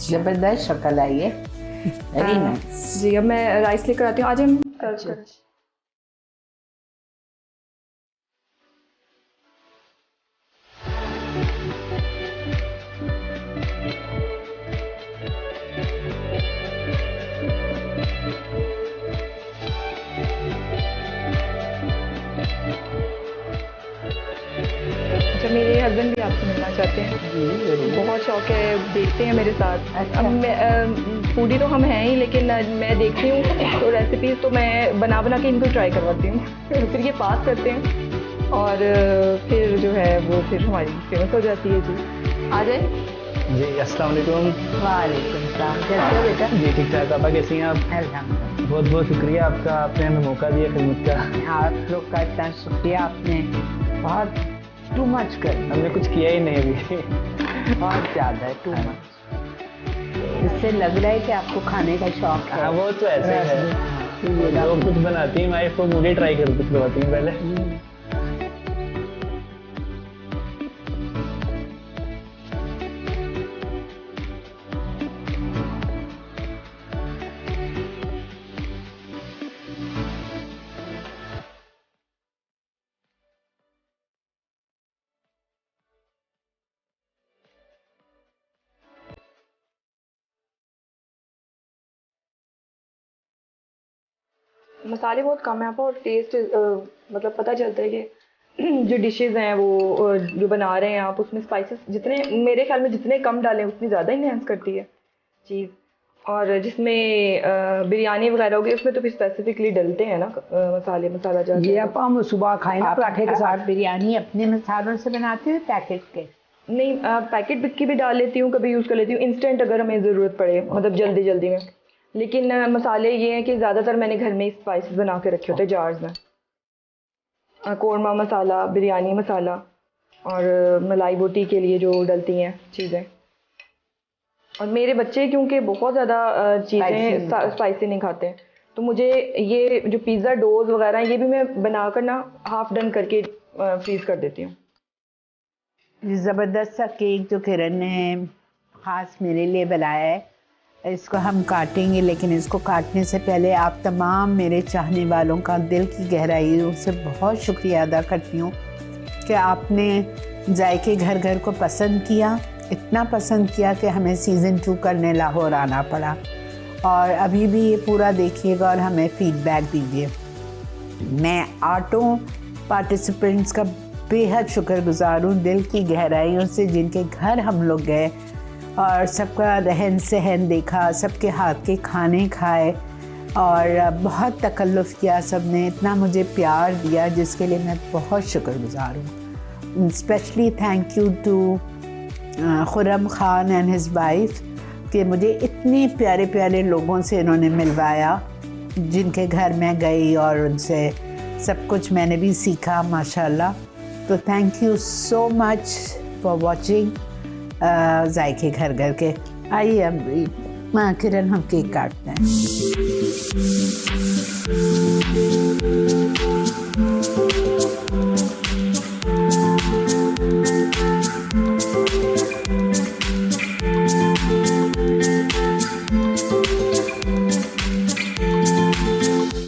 जबरदस्त शक्ल आई है, वेरी नाइस। जी अब मैं राइस लेकर आती हूँ। आज हम कर मेरे हस्बैंड भी आपसे मिलना चाहते हैं, बहुत शौक है, देखते हैं मेरे साथ। अच्छा। अब मैं फूडी तो हम हैं ही, लेकिन मैं देखती हूँ तो रेसिपीज़ तो मैं बना के इनको ट्राई करवाती हूँ फिर ये पास करते हैं और फिर जो है वो फिर हमारी फेमस हो जाती है। जी आ जाए। जी अस्सलाम वालेकुम। वालेकुम सलाम, कैसे हो बेटा? जी ठीक ठाक। आपा कैसी हैं आप? अल्हम्दुलिल्लाह। बहुत बहुत शुक्रिया आपका, आपने हमें मौका दिया खिदमत का। आप लोग का इतना शुक्रिया, आपने बहुत टू मच कर, हमने कुछ किया ही नहीं अभी बहुत ज़्यादा है, टू मच। इससे लग रहा है कि आपको खाने का शौक है। हाँ वो तो ऐसे ही है, जो कुछ बनाती हैं वाइफ वो मुझे ट्राई करवाती हैं पहले। मसाले बहुत कम हैं और टेस्ट मतलब पता चलता है कि जो डिशेज़ हैं वो जो बना रहे हैं आप, उसमें स्पाइसेस जितने मेरे ख्याल में जितने कम डालें उतनी ज़्यादा इन्हेंस करती है चीज़। और जिसमें बिरयानी वगैरह होगी उसमें तो फिर स्पेसिफिकली डलते हैं ना मसाला ये ज़्यादा। आप हम सुबह खाए ना आप पराठे के साथ। बिरयानी अपने मसालों से बनाते हो पैकेट के? नहीं, पैकेट की भी डाल लेती हूँ, कभी यूज़ कर लेती हूँ इंस्टेंट अगर हमें ज़रूरत पड़े, मतलब जल्दी में। लेकिन मसाले ये हैं कि ज़्यादातर मैंने घर में स्पाइसेस बना के रखे होते हैं जार्स में। कोरमा मसाला, बिरयानी मसाला और मलाई बोटी के लिए जो डलती हैं चीज़ें। और मेरे बच्चे क्योंकि बहुत ज़्यादा चीज़ें स्पाइसी नहीं खाते हैं, तो मुझे ये जो पिज़्ज़ा डोज वगैरह ये भी मैं बना कर ना हाफ डन करके फ्रीज़ कर देती हूँ। ज़बरदस्त सा केक जो किरण ने ख़ास मेरे लिए बनाया है, इसको हम काटेंगे, लेकिन इसको काटने से पहले आप तमाम मेरे चाहने वालों का दिल की गहराइयों से बहुत शुक्रिया अदा करती हूँ कि आपने जायके घर घर को पसंद किया, इतना पसंद किया कि हमें सीज़न 2 करने लाहौर आना पड़ा। और अभी भी ये पूरा देखिएगा और हमें फ़ीडबैक दीजिए। मैं आठों पार्टिसिपेंट्स का बेहद शुक्रगुज़ार हूँ दिल की गहराइयों से, जिनके घर हम लोग गए और सबका रहन सहन देखा, सबके हाथ के खाने खाए और बहुत तकल्लुफ़ किया। सब ने इतना मुझे प्यार दिया जिसके लिए मैं बहुत शुक्रगुज़ार हूँ। Specially thank you to Khurram Khan and his wife कि मुझे इतने प्यारे प्यारे लोगों से इन्होंने मिलवाया, जिनके घर मैं गई और उनसे सब कुछ मैंने भी सीखा माशाल्लाह। तो thank you so much for watching जायके घर घर के। आइए अब किरण हम केक काटते हैं।